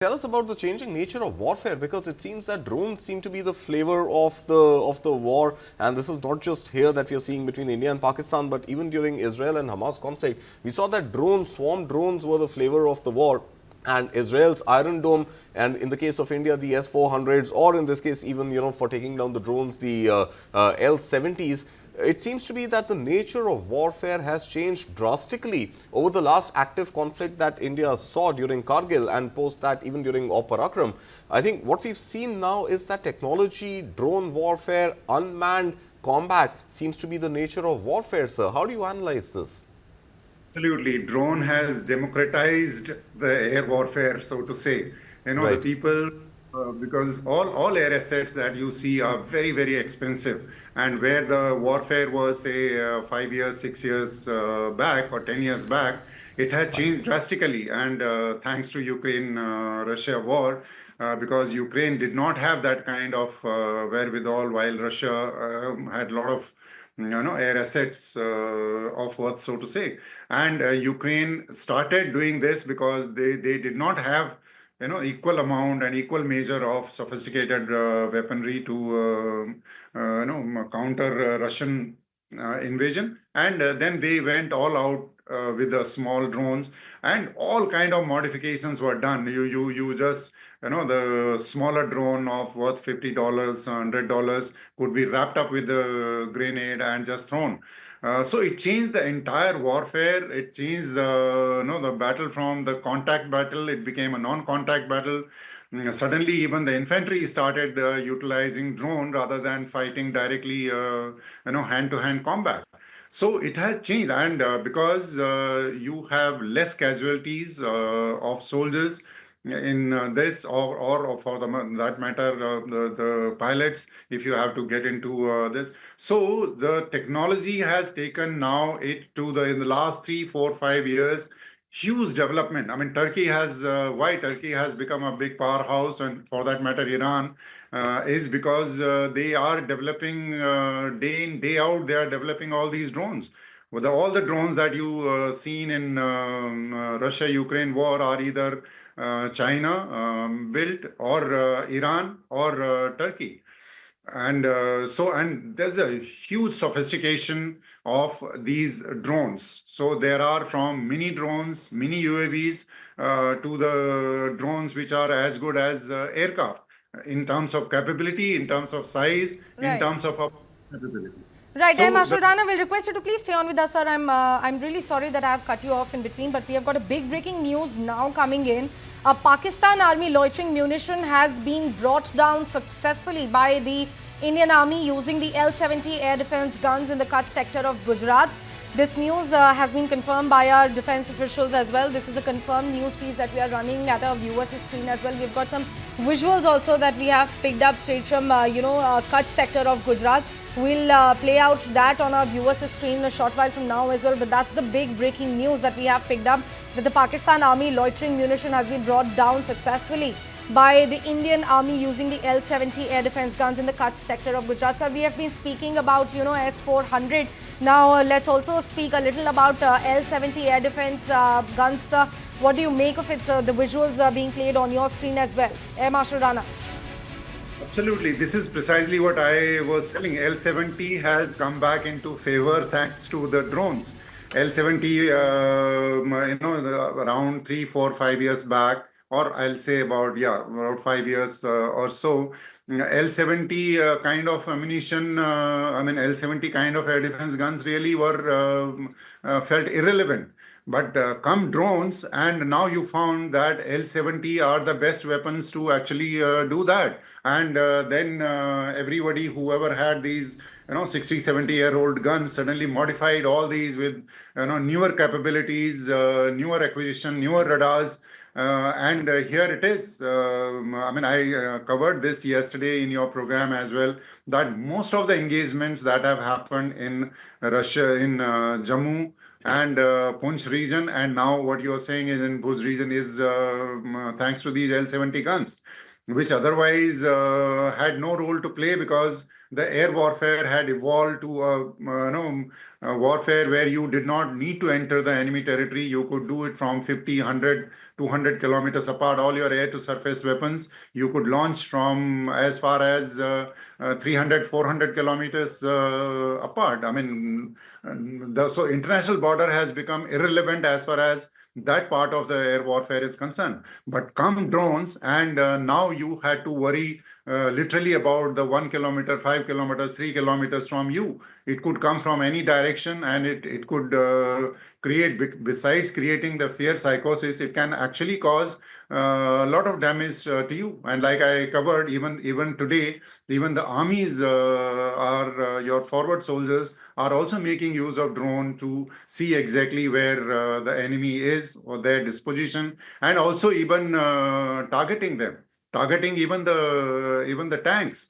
Tell us about the changing nature of warfare, because it seems that drones seem to be the flavor of the war, and this is not just here that we are seeing between India and Pakistan, but even during Israel and Hamas conflict, we saw that swarm drones were the flavor of the war. And Israel's Iron Dome, and in the case of India, the S-400s, or in this case, even for taking down the drones, the L-70s. It seems to be that the nature of warfare has changed drastically over the last active conflict that India saw during Kargil, and post that even during Parakram. I think what we've seen now is that technology, drone warfare, unmanned combat seems to be the nature of warfare, sir. How do you analyze this? Absolutely. Drone has democratized the air warfare, so to say. The Right. people, because all air assets that you see are very, very expensive. And where the warfare was, say, 5 years, 6 years back, or 10 years back, it has changed drastically. And thanks to Ukraine-Russia war, because Ukraine did not have that kind of wherewithal, while Russia had a lot of air assets of worth, so to say. And Ukraine started doing this because they did not have equal amount and equal measure of sophisticated weaponry to counter Russian invasion. And then they went all out with the small drones, and all kind of modifications were done. You just the smaller drone of worth $50, $100 could be wrapped up with a grenade and just thrown. So it changed the entire warfare. It changed the battle from the contact battle. It became a non-contact battle. Suddenly, even the infantry started utilizing drone rather than fighting directly, hand-to-hand combat. So it has changed, and because you have less casualties of soldiers in this, or for that matter, the pilots, if you have to get into this. So the technology has taken now it to in the last 3, 4, 5 years, huge development. I mean, Turkey has why Turkey has become a big powerhouse, and for that matter, Iran is because they are developing day in, day out. They are developing all these drones. With all the drones that you seen in Russia-Ukraine war are either China built, or Iran, or Turkey. And and there's a huge sophistication of these drones. So there are from mini drones, mini UAVs, to the drones which are as good as aircraft in terms of capability, in terms of size, in Right. terms of capability. Right, So Marshal Rana will request you to please stay on with us, sir. I'm really sorry that I have cut you off in between, but we have got a big breaking news now coming in. A Pakistan Army loitering munition has been brought down successfully by the Indian Army using the L-70 air defense guns in the Kutch sector of Gujarat. This news has been confirmed by our defense officials as well. This is a confirmed news piece that we are running at our viewers' screen as well. We've got some visuals also that we have picked up straight from, Kutch sector of Gujarat. We'll play out that on our viewers' screen a short while from now as well. But that's the big breaking news that we have picked up, that the Pakistan Army loitering munition has been brought down successfully by the Indian Army using the L-70 air defense guns in the Kutch sector of Gujarat. Sir, we have been speaking about, S-400. Now, let's also speak a little about L-70 air defense guns. What do you make of it, sir? The visuals are being played on your screen as well. Air Marshal Rana. absolutely, this is precisely what I was telling. L-70 has come back into favor thanks to the drones. L-70, around 3, 4, 5 years back, or I'll say about 5 years or so, L-70 kind of ammunition, L-70 kind of air defense guns really were felt irrelevant. But come drones, and now you found that L-70 are the best weapons to actually do that. And then everybody, whoever had these 60, 70-year-old guns, suddenly modified all these with newer capabilities, newer acquisition, newer radars. And here it is. I covered this yesterday in your program as well, that most of the engagements that have happened in Russia, in Jammu and Punch region, and now what you're saying is in Bhuj region, is thanks to these L-70 guns, which otherwise had no role to play, because the air warfare had evolved to warfare where you did not need to enter the enemy territory. You could do it from 50, 100, 200 kilometers apart. All your air to surface weapons you could launch from as far as 300, 400 kilometers apart. I mean, so international border has become irrelevant as far as that part of the air warfare is concerned. But come drones, and now you had to worry literally about the 1 kilometer, 5 kilometers, 3 kilometers from you. It could come from any direction, and it could create, besides creating the fear psychosis, it can actually cause a lot of damage to you. And like I covered, even today, even the armies are your forward soldiers are also making use of drone to see exactly where the enemy is or their disposition, and also even targeting them, targeting even the tanks.